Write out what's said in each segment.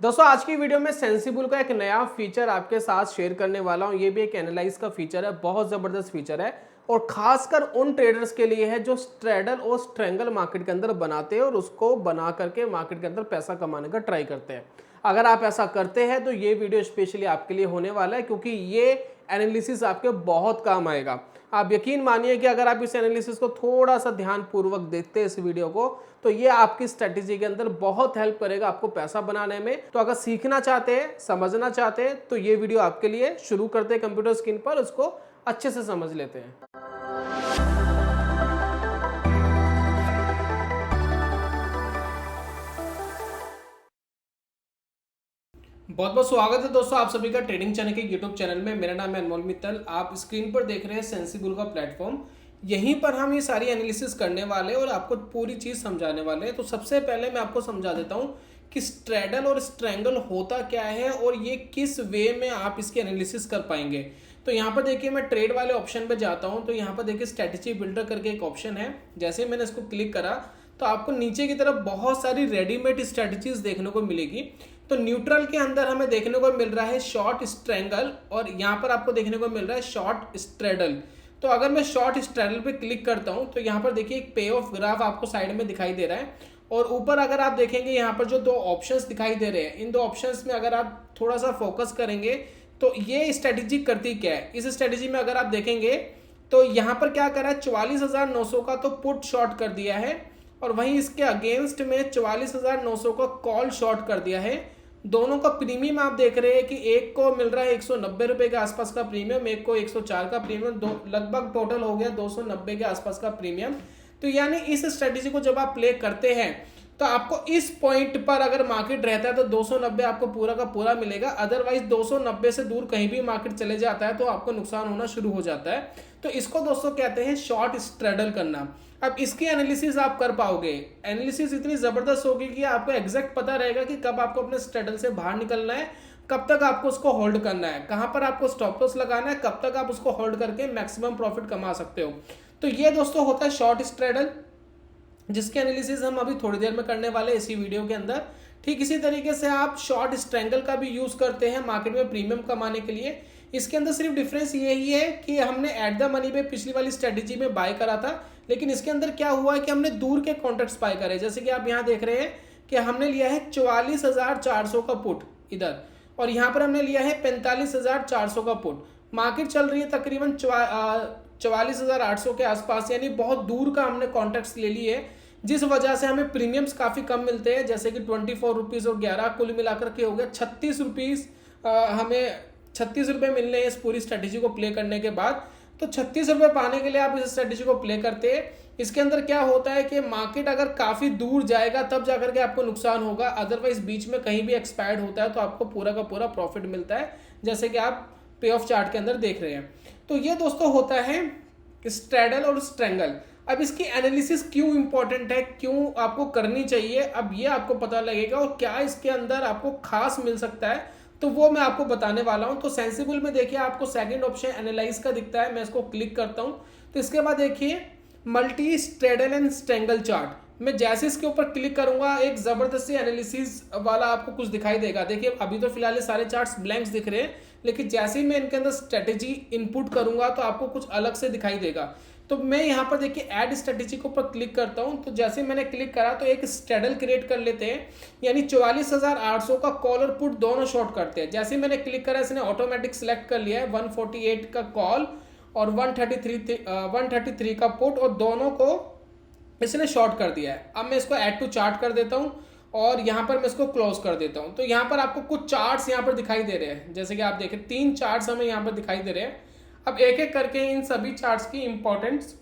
दोस्तों आज की वीडियो में सेंसिबल का एक नया फीचर आपके साथ शेयर करने वाला हूं। ये भी एक एनालाइज का फीचर है, बहुत ज़बरदस्त फीचर है और खासकर उन ट्रेडर्स के लिए है जो स्ट्रेडल और स्ट्रेंगल मार्केट के अंदर बनाते हैं और उसको बना करके मार्केट के अंदर पैसा कमाने का ट्राई करते हैं। अगर आप ऐसा करते हैं तो ये वीडियो स्पेशली आपके लिए होने वाला है, क्योंकि ये एनालिसिस आपके बहुत काम आएगा। आप यकीन मानिए कि अगर आप इस एनालिसिस को थोड़ा सा ध्यानपूर्वक देखते हैं इस वीडियो को, तो ये आपकी स्ट्रेटेजी के अंदर बहुत हेल्प करेगा आपको पैसा बनाने में। तो अगर सीखना चाहते हैं, समझना चाहते हैं, तो ये वीडियो आपके लिए। शुरू करते हैं कंप्यूटर स्क्रीन पर, उसको अच्छे से समझ लेते हैं। बहुत बहुत स्वागत है दोस्तों आप सभी का ट्रेडिंग चैनल के यूट्यूब चैनल में। मेरा नाम है अनमोल मित्तल। आप स्क्रीन पर देख रहे हैं सेंसिबल का प्लेटफॉर्म। यहीं पर हम ये सारी एनालिसिस करने वाले हैं और आपको पूरी चीज़ समझाने वाले हैं। तो सबसे पहले मैं आपको समझा देता हूँ कि स्ट्रेडल और स्ट्रेंगल होता क्या है और ये किस वे में आप इसकी एनालिसिस कर पाएंगे। तो यहाँ पर देखिए मैं ट्रेड वाले ऑप्शन पे जाता हूँ। तो यहाँ पर देखिए स्ट्रेटेजी बिल्डर करके एक ऑप्शन है। जैसे ही मैंने इसको क्लिक करा तो आपको नीचे की तरफ बहुत सारी रेडीमेड स्ट्रेटजीज देखने को मिलेगी। तो न्यूट्रल के अंदर हमें देखने को मिल रहा है शॉर्ट स्ट्रेंगल और यहाँ पर आपको देखने को मिल रहा है शॉर्ट स्ट्रेडल। तो अगर मैं शॉर्ट स्ट्रेडल पे क्लिक करता हूँ तो यहाँ पर देखिए एक पे ऑफ ग्राफ आपको साइड में दिखाई दे रहा है और ऊपर अगर आप देखेंगे यहाँ पर जो दो ऑप्शंस दिखाई दे रहे हैं, इन दो ऑप्शंस में अगर आप थोड़ा सा फोकस करेंगे तो ये स्ट्रेटेजी करती क्या है। इस स्ट्रेटेजी में अगर आप देखेंगे तो यहाँ पर क्या करा है, 44,900 का तो पुट शॉर्ट कर दिया है और वहीं इसके अगेंस्ट में 44,900 का कॉल शॉर्ट कर दिया है। दोनों का प्रीमियम आप देख रहे हैं कि एक को मिल रहा है 190 रुपए के आसपास का प्रीमियम, एक को 104 का प्रीमियम, लगभग टोटल हो गया 290 के आसपास का प्रीमियम। तो यानी इस स्ट्रेटेजी को जब आप प्ले करते हैं तो आपको इस पॉइंट पर अगर मार्केट रहता है तो 290 आपको पूरा का पूरा मिलेगा। अदरवाइज 290 से दूर कहीं भी मार्केट चले जाता है तो आपको नुकसान होना शुरू हो जाता है। तो इसको दोस्तों कहते हैं शॉर्ट स्ट्रेडल करना। अब इसकी एनालिसिस आप कर पाओगे। एनालिसिस इतनी जबरदस्त होगी कि आपको एग्जैक्ट पता रहेगा कि कब आपको अपने स्ट्रेडल से बाहर निकलना है, कब तक आपको उसको होल्ड करना है, कहां पर आपको स्टॉप लॉस लगाना है, कब तक आप उसको होल्ड करके मैक्सिमम प्रॉफिट कमा सकते हो। तो ये दोस्तों होता है शॉर्ट स्ट्रेडल, जिसकी एनालिसिस हम अभी थोड़ी देर में करने वाले इसी वीडियो के अंदर। ठीक इसी तरीके से आप शॉर्ट स्ट्रेंगल का भी यूज करते हैं मार्केट में प्रीमियम कमाने के लिए। इसके अंदर सिर्फ डिफरेंस यही है कि हमने एट द मनी पे पिछली वाली स्ट्रेटेजी में बाय करा था, लेकिन इसके अंदर क्या हुआ है कि हमने दूर के कॉन्ट्रैक्ट्स बाय करे। जैसे कि आप यहाँ देख रहे हैं कि हमने लिया है 44,400 का पुट इधर और यहाँ पर हमने लिया है 45,400 का पुट। मार्केट चल रही है तकरीबन 44,800 के आसपास, यानी बहुत दूर का हमने कॉन्ट्रैक्ट्स ले लिए है, जिस वजह से हमें प्रीमियम्स काफ़ी कम मिलते हैं। जैसे कि 24 रुपीज़ और 11 कुल मिलाकर के हो गया 36 रुपीज़। हमें 36 रुपये मिलने हैं इस पूरी स्ट्रेटेजी को प्ले करने के बाद। तो 36 रुपये पाने के लिए आप इस स्ट्रेटेजी को प्ले करते हैं। इसके अंदर क्या होता है कि मार्केट अगर काफ़ी दूर जाएगा तब जाकर के आपको नुकसान होगा, अदरवाइज बीच में कहीं भी एक्सपायर्ड होता है तो आपको पूरा का पूरा प्रॉफिट मिलता है, जैसे कि आप पे ऑफ चार्ट के अंदर देख रहे हैं। तो ये दोस्तों होता है स्ट्रेडल और स्ट्रेंगल। अब इसकी एनालिसिस क्यों इंपॉर्टेंट है, क्यों आपको करनी चाहिए, अब ये आपको पता लगेगा और क्या इसके अंदर आपको खास मिल सकता है, तो वो मैं आपको बताने वाला हूं। तो सेंसिबल में देखिए आपको सेकंड ऑप्शन एनालाइज का दिखता है, मैं इसको क्लिक करता हूं तो इसके बाद देखिए multi straddle and strangle chart. मैं जैसे इसके ऊपर क्लिक करूंगा एक जबरदस्ती एनालिसिस वाला आपको कुछ दिखाई देगा। देखिए अभी तो फिलहाल सारे चार्ट्स ब्लैंक्स दिख रहे हैं, लेकिन जैसे ही मैं इनके अंदर स्ट्रेटेजी इनपुट करूंगा तो आपको कुछ अलग से दिखाई देगा। तो मैं यहाँ पर देखिए ऐड स्ट्रेटेजी के ऊपर क्लिक करता हूँ। तो जैसे मैंने क्लिक करा तो एक स्ट्रेडल क्रिएट कर लेते हैं, यानी 44,800 का कॉल और पुट दोनों शॉर्ट करते हैं। जैसे मैंने क्लिक करा इसने ऑटोमेटिक सिलेक्ट कर लिया है 148 का कॉल और 133 का पुट और दोनों को इसने शॉर्ट कर दिया है। अब मैं इसको ऐड टू चार्ट कर देता हूँ और यहाँ पर मैं इसको क्लोज कर देता हूँ। तो यहाँ पर आपको कुछ चार्ट्स यहाँ पर दिखाई दे रहे हैं, जैसे कि आप देखें 3 चार्ट्स हमें यहाँ पर दिखाई दे रहे हैं। अब एक एक करके इन सभी चार्ट्स की इंपॉर्टेंस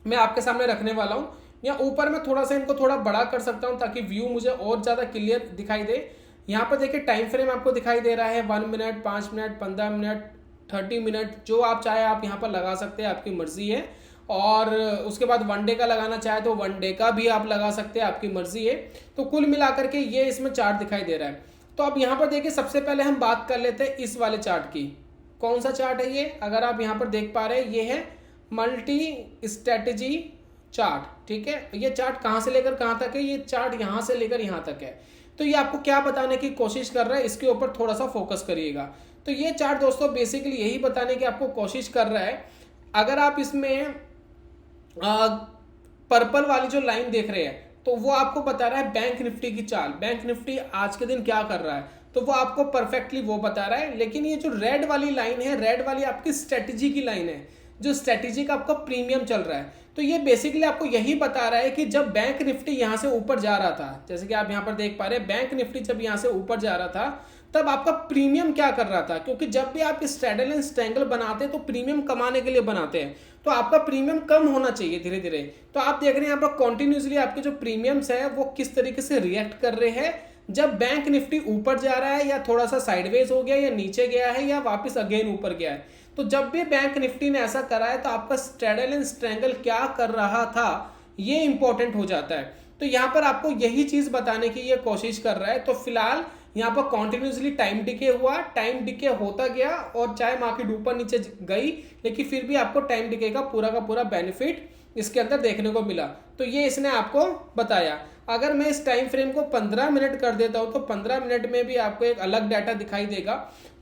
मैं आपके सामने रखने वाला हूँ। या ऊपर मैं थोड़ा सा इनको थोड़ा बड़ा कर सकता हूँ ताकि व्यू मुझे और ज़्यादा क्लियर दिखाई दे। यहाँ पर देखिए टाइम फ्रेम आपको दिखाई दे रहा है 1 मिनट, 5 मिनट, 15 मिनट, 30 मिनट, जो आप चाहे आप यहाँ पर लगा सकते हैं, आपकी मर्जी है। और उसके बाद 1 डे का लगाना चाहे तो 1 डे का भी आप लगा सकते हैं, आपकी मर्जी है। तो कुल मिलाकर के ये इसमें चार्ट दिखाई दे रहा है। तो अब यहाँ पर देखिए सबसे पहले हम बात कर लेते हैं इस वाले चार्ट की। कौन सा चार्ट है ये, अगर आप यहाँ पर देख पा रहे हैं ये है मल्टी स्ट्रेटेजी चार्ट। ठीक है, ये चार्ट कहाँ से लेकर कहाँ तक है, ये चार्ट यहाँ से लेकर यहाँ तक है। तो ये आपको क्या बताने की कोशिश कर रहा है, इसके ऊपर थोड़ा सा फोकस करिएगा। तो ये चार्ट दोस्तों बेसिकली यही बताने की आपको कोशिश कर रहा है। अगर आप इसमें पर्पल वाली जो लाइन देख रहे हैं तो वो आपको बता रहा है बैंक निफ्टी की चाल, बैंक निफ्टी आज के दिन क्या कर रहा है, तो वो आपको परफेक्टली वो बता रहा है। लेकिन ये जो रेड वाली लाइन है, रेड वाली आपकी स्ट्रेटेजी की लाइन है, जो स्ट्रेटेजी का आपका प्रीमियम चल रहा है। तो ये बेसिकली आपको यही बता रहा है कि जब बैंक निफ्टी यहां से ऊपर जा रहा था, जैसे कि आप यहां पर देख पा रहे हैं, बैंक निफ्टी जब यहां से ऊपर जा रहा था तब आपका प्रीमियम क्या कर रहा था, क्योंकि जब भी आप स्ट्रैडल एंड स्ट्रैंगल बनाते हैं तो प्रीमियम कमाने के लिए बनाते हैं, तो आपका प्रीमियम कम होना चाहिए धीरे धीरे। तो आप देख रहे हैं यहाँ पर कॉन्टिन्यूसली आपके जो प्रीमियम्स है वो किस तरीके से रिएक्ट कर रहे हैं जब बैंक निफ्टी ऊपर जा रहा है, या थोड़ा सा साइडवेज हो गया, या नीचे गया है, या वापस अगेन ऊपर गया है। तो जब भी बैंक निफ्टी ने ऐसा करा है तो आपका स्ट्रैडल एंड स्ट्रैंगल क्या कर रहा था ये इंपॉर्टेंट हो जाता है। तो यहाँ पर आपको यही चीज बताने की ये कोशिश कर रहा है। तो फिलहाल यहाँ पर कॉन्टिन्यूसली टाइम डिके हुआ, टाइम डिके होता गया, और चाहे मार्केट ऊपर नीचे गई लेकिन फिर भी आपको टाइम डिके का पूरा बेनिफिट इसके अंदर देखने को मिला। तो ये इसने आपको बताया। अगर मैं इस टाइम फ्रेम को 15 मिनट कर देता हूं तो 15 मिनट में भी आपको एक अलग डाटा दिखाई देगा।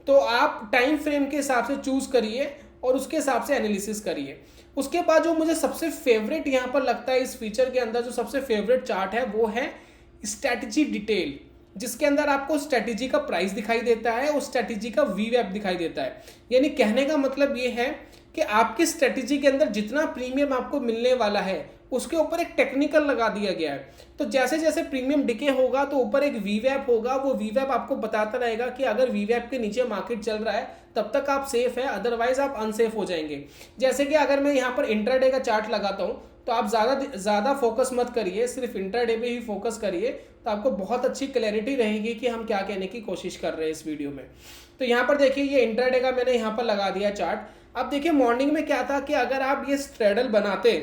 तो आप टाइम फ्रेम के हिसाब से चूज करिए और उसके हिसाब से एनालिसिस करिए। उसके बाद जो मुझे सबसे फेवरेट यहाँ पर लगता है इस फीचर के अंदर, जो सबसे फेवरेट चार्ट है वो है स्ट्रैटेजी डिटेल, जिसके अंदर आपको स्ट्रैटेजी का प्राइस दिखाई देता है और स्ट्रैटेजी का वीवैप दिखाई देता है। यानी कहने का मतलब ये है कि आपकी स्ट्रैटेजी के अंदर जितना प्रीमियम आपको मिलने वाला है उसके ऊपर एक टेक्निकल लगा दिया गया है। तो जैसे जैसे प्रीमियम डिके होगा तो ऊपर एक वीवैप होगा, वो वीवैप आपको बताता रहेगा कि अगर वीवैप के नीचे मार्केट चल रहा है तब तक आप सेफ है, अदरवाइज आप अनसेफ हो जाएंगे। जैसे कि अगर मैं यहाँ पर इंट्राडे का चार्ट लगाता हूँ तो आप ज़्यादा फोकस मत करिए, सिर्फ इंट्राडे पे ही फोकस करिए, तो आपको बहुत अच्छी क्लैरिटी रहेगी कि हम क्या कहने की कोशिश कर रहे हैं इस वीडियो में। तो यहाँ पर देखिए ये इंट्राडे का मैंने यहाँ पर लगा दिया चार्ट। अब देखिए मॉर्निंग में क्या था कि अगर आप ये स्ट्रैडल बनाते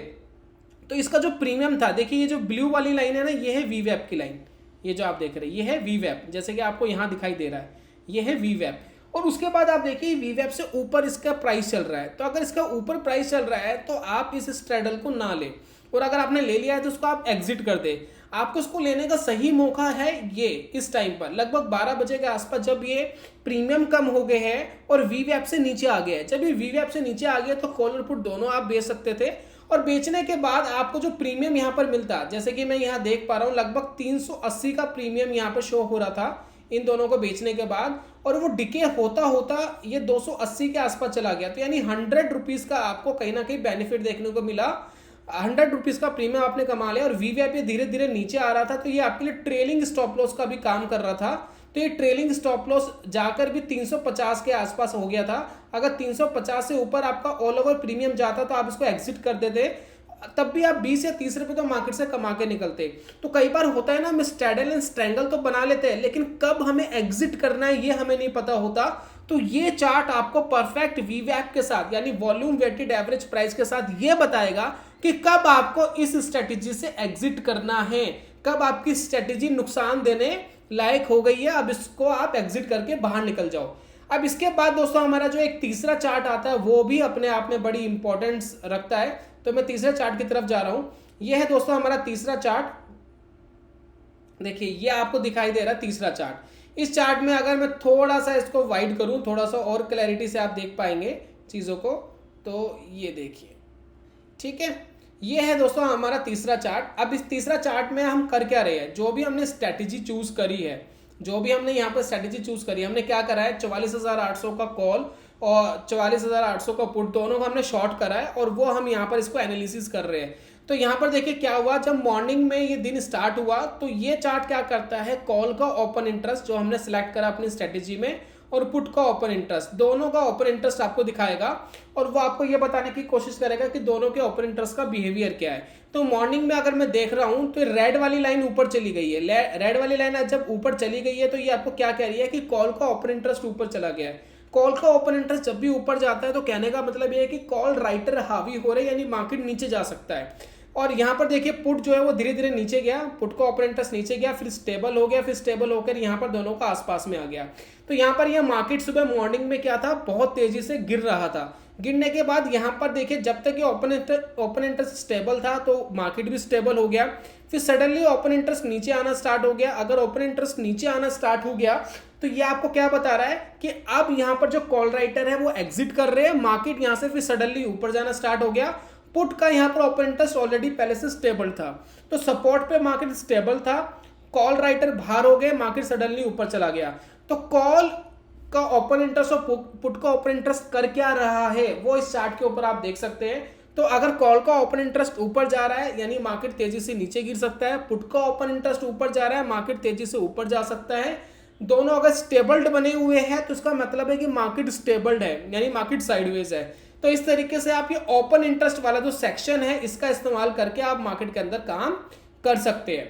तो इसका जो प्रीमियम था, देखिए ये जो ब्लू वाली लाइन है ना, ये है वीवैप की लाइन, ये जो आप देख रहे हैं ये है वीवैप, जैसे कि आपको यहाँ दिखाई दे रहा है ये है वीवैप। और उसके बाद आप देखिए वीवैप से ऊपर इसका प्राइस चल रहा है। तो अगर इसका ऊपर प्राइस चल रहा है तो आप इस स्ट्रैडल को ना लें, और अगर आपने ले लिया है तो उसको आप एग्जिट कर दे। आपको इसको लेने का सही मौका है ये इस टाइम पर लगभग 12 बजे के आसपास, जब ये प्रीमियम कम हो गए हैं और वीवैप से नीचे आ गया है। जब ये वीवैप से नीचे आ गया तो कॉल और पुट दोनों आप बेच सकते थे, और बेचने के बाद आपको जो प्रीमियम यहाँ पर मिलता, जैसे कि मैं यहाँ देख पा रहा हूँ लगभग 380 का प्रीमियम यहाँ पर शो हो रहा था इन दोनों को बेचने के बाद, और वो डिके होता होता ये 280 के आसपास चला गया। तो यानी 100 रुपीज का आपको कहीं ना कहीं बेनिफिट देखने को मिला, 100 रुपीज का प्रीमियम आपने कमा लिया। और वीवैप ये धीरे धीरे नीचे आ रहा था तो ये आपके लिए ट्रेलिंग स्टॉप लॉस का भी काम कर रहा था। तो ये ट्रेलिंग स्टॉप लॉस जाकर भी 350 के आसपास हो गया था। अगर 350 से ऊपर आपका ऑल ओवर प्रीमियम जाता तो आप इसको एग्जिट कर देते, तब भी आप 20 या 30 रुपए तो मार्केट से कमा के निकलते। तो कई बार होता है ना, हम स्ट्रैडल एंड स्ट्रैंगल तो बना लेते हैं लेकिन कब हमें एग्जिट करना है ये हमें नहीं पता होता। तो ये चार्ट आपको परफेक्ट वीवैप के साथ यानी वॉल्यूम वेटेड एवरेज प्राइस के साथ ये बताएगा कि कब आपको इस स्ट्रेटेजी से एग्जिट करना है, कब आपकी स्ट्रेटेजी नुकसान देने लायक हो गई है, अब इसको आप एग्जिट करके बाहर निकल जाओ। अब इसके बाद दोस्तों हमारा जो एक तीसरा चार्ट आता है वो भी अपने आप में बड़ी इंपॉर्टेंस रखता है। तो मैं तीसरे चार्ट की तरफ जा रहा हूं। यह है दोस्तों हमारा तीसरा चार्ट। देखिए ये आपको दिखाई दे रहा है तीसरा चार्ट। इस चार्ट में अगर मैं थोड़ा सा इसको वाइड करूं, थोड़ा सा और क्लैरिटी से आप देख पाएंगे चीजों को। तो ये देखिए, ठीक है, ये है दोस्तों हमारा तीसरा चार्ट। अब इस तीसरा चार्ट में हम कर क्या रहे हैं, जो भी हमने स्ट्रैटेजी चूज करी है, जो भी हमने यहाँ पर स्ट्रैटेजी चूज करी है, हमने क्या करा है 44,800 का कॉल और 44,800 का पुट, दोनों को हमने शॉर्ट करा है और वो हम यहाँ पर इसको एनालिसिस कर रहे हैं। तो यहाँ पर देखिए क्या हुआ, जब मॉर्निंग में ये दिन स्टार्ट हुआ तो ये चार्ट क्या करता है, कॉल का ओपन इंटरेस्ट जो हमने सिलेक्ट करा अपनी स्ट्रेटेजी में और पुट का ओपन इंटरेस्ट, दोनों का ओपन इंटरेस्ट आपको दिखाएगा और वो आपको ये बताने की कोशिश करेगा कि दोनों के ओपन इंटरेस्ट का बिहेवियर क्या है। तो मॉर्निंग में अगर मैं देख रहा हूं तो रेड वाली लाइन ऊपर चली गई है। रेड वाली लाइन जब ऊपर चली गई है तो ये आपको क्या कह रही है कि कॉल का ओपन इंटरेस्ट ऊपर चला गया है। कॉल का ओपन इंटरेस्ट जब भी ऊपर जाता है तो कहने का मतलब ये है कि कॉल राइटर हावी हो रहे हैं, यानी मार्केट नीचे जा सकता है। और यहाँ पर देखिए पुट जो है वो धीरे धीरे नीचे गया, पुट का ओपन इंटरेस्ट नीचे गया, फिर स्टेबल हो गया, फिर स्टेबल होकर यहाँ पर दोनों का आसपास में आ गया। तो यहाँ पर यह मार्केट सुबह मॉर्निंग में क्या था, बहुत तेजी से गिर रहा था। गिरने के बाद यहाँ पर देखिए जब तक ये ओपन इंटरेस्ट स्टेबल था तो मार्केट भी स्टेबल हो गया, फिर सडनली ओपन इंटरेस्ट नीचे आना स्टार्ट हो गया। अगर ओपन इंटरेस्ट नीचे आना स्टार्ट हो गया तो ये आपको क्या बता रहा है कि अब यहाँ पर जो कॉल राइटर है वो एग्जिट कर रहे हैं, मार्केट यहाँ से फिर सडनली ऊपर जाना स्टार्ट हो गया। पुट का यहाँ पर ओपन इंटरेस्ट ऑलरेडी पहले से स्टेबल था, तो सपोर्ट पे मार्केट स्टेबल था, कॉल राइटर बाहर हो गए, मार्केट सडनली ऊपर चला गया। तो कॉल का ओपन इंटरेस्ट और पुट का ओपन इंटरेस्ट कर क्या रहा है वो इस चार्ट के ऊपर आप देख सकते हैं। तो अगर कॉल का ओपन इंटरेस्ट ऊपर जा रहा है यानी मार्केट तेजी से नीचे गिर सकता है, पुट का ओपन इंटरेस्ट ऊपर जा रहा है मार्केट तेजी से ऊपर जा सकता है। दोनों अगर स्टेबल्ड बने हुए हैं तो इसका मतलब है कि मार्केट स्टेबल्ड है यानी मार्केट साइडवेज है। तो इस तरीके से आप ये ओपन इंटरेस्ट वाला जो सेक्शन है इसका इस्तेमाल करके आप मार्केट के अंदर काम कर सकते हैं।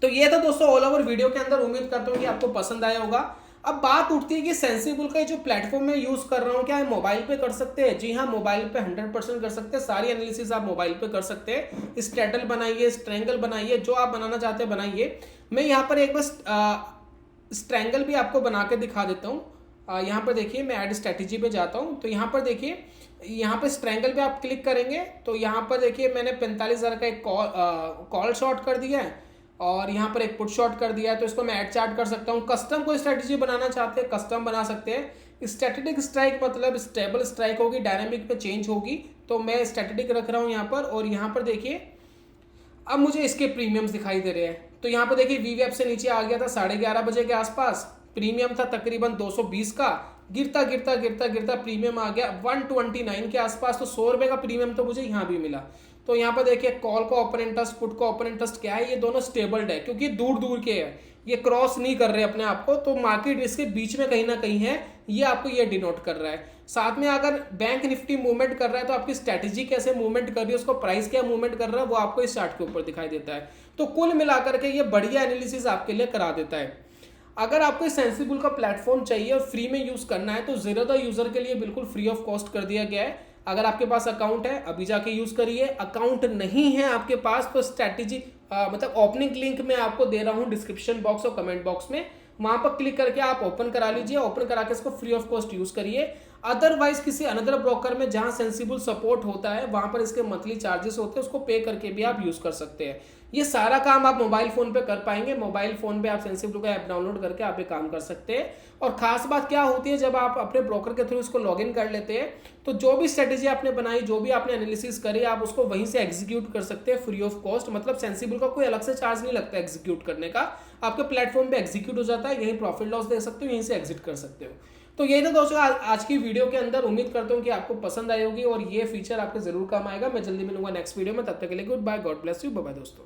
तो ये था दोस्तों ऑल ओवर वीडियो के अंदर, उम्मीद करता हूँ कि आपको पसंद आया होगा। अब बात उठती है कि सेंसिबुल का जो प्लेटफॉर्म मैं यूज कर रहा हूँ क्या है मोबाइल पे कर सकते हैं? जी हाँ, मोबाइल पे 100% कर सकते हैं। सारी एनालिसिस आप मोबाइल पे कर सकते हैं। स्ट्रेटल बनाइए, स्ट्रेंगल बनाइए, जो आप बनाना चाहते हैं बनाइए। मैं यहाँ पर एक बस स्ट्रेंगल भी आपको बना के दिखा देता हूँ। यहाँ पर देखिए मैं ऐड स्ट्रेटेजी पे जाता हूँ, तो यहाँ पर देखिए यहाँ पे स्ट्रेंगल पे आप क्लिक करेंगे तो यहाँ पर देखिए मैंने 45,000 का एक कॉल शॉर्ट कर दिया है और यहाँ पर एक पुट शॉट कर दिया है। तो इसको मैं ऐड चार्ट कर सकता हूँ। कस्टम कोई स्ट्रेटेजी बनाना चाहते हैं कस्टम बना सकते हैं। स्टैटिक स्ट्राइक मतलब स्टेबल स्ट्राइक होगी, डायनामिक पे चेंज होगी, तो मैं स्टैटिक रख रहा हूँ यहाँ पर। और यहाँ पर देखिए अब मुझे इसके प्रीमियम्स दिखाई दे रहे हैं। तो यहाँ पर देखिए वीवेब से नीचे आ गया था 11:30 बजे के आसपास, प्रीमियम था तकरीबन 220 का, गिरता गिरता गिरता गिरता प्रीमियम आ गया 129 के आसपास। तो 100 रुपये का प्रीमियम तो मुझे यहाँ भी मिला। तो यहाँ पर देखिए कॉल का ओपन इंटरेस्ट, पुट का ओपन इंटरेस्ट क्या है, ये दोनों स्टेबल्ड है क्योंकि दूर दूर के हैं, ये क्रॉस नहीं कर रहे अपने आप को। तो मार्केट इसके बीच में कहीं ना कहीं है, ये आपको ये डिनोट कर रहा है। साथ में अगर बैंक निफ्टी मूवमेंट कर रहा है तो आपकी स्ट्रैटेजी कैसे मूवमेंट कर रही है, उसको प्राइस क्या मूवमेंट कर रहा है वो आपको इस चार्ट के ऊपर दिखाई देता है। तो कुल मिलाकर के ये बढ़िया एनालिसिस आपके लिए करा देता है। अगर आपको सेंसिबुल का प्लेटफॉर्म चाहिए और फ्री में यूज करना है तो जीरो द यूजर के लिए बिल्कुल फ्री ऑफ कॉस्ट कर दिया गया है। अगर आपके पास अकाउंट है अभी जाके यूज करिए, अकाउंट नहीं है आपके पास तो स्ट्रैटेजी मतलब ओपनिंग लिंक मैं आपको दे रहा हूँ डिस्क्रिप्शन बॉक्स और कमेंट बॉक्स में, वहां पर क्लिक करके आप ओपन करा लीजिए। ओपन करा के इसको फ्री ऑफ कॉस्ट यूज करिए। अदरवाइज किसी अनदर ब्रोकर में जहां सेंसिबल सपोर्ट होता है वहां पर इसके मंथली चार्जेस होते हैं, उसको पे करके भी आप यूज कर सकते हैं। ये सारा काम आप मोबाइल फोन पे कर पाएंगे। मोबाइल फोन पे आप सेंसिबल का ऐप डाउनलोड करके आप ये काम कर सकते हैं। और खास बात क्या होती है, जब आप अपने ब्रोकर के थ्रू इसको लॉगिन कर लेते हैं तो जो भी स्ट्रेटेजी आपने बनाई, जो भी आपने एनालिसिस करी, आप उसको वहीं से एग्जीक्यूट कर सकते हैं फ्री ऑफ कॉस्ट। मतलब सेंसिबल का कोई अलग से चार्ज नहीं लगता एग्जीक्यूट करने का, आपके प्लेटफॉर्म पे एग्जीक्यूट हो जाता है, यहीं प्रॉफिट लॉस दे सकते हो, यहीं से एग्जिट कर सकते हो। तो यही था दोस्तों आज की वीडियो के अंदर। उम्मीद करता हूँ कि आपको पसंद आई होगी और ये फीचर आपके जरूर काम आएगा। मैं जल्दी मिलूंगा नेक्स्ट वीडियो में, तब तक के लिए good bye, God bless you, bye bye दोस्तों।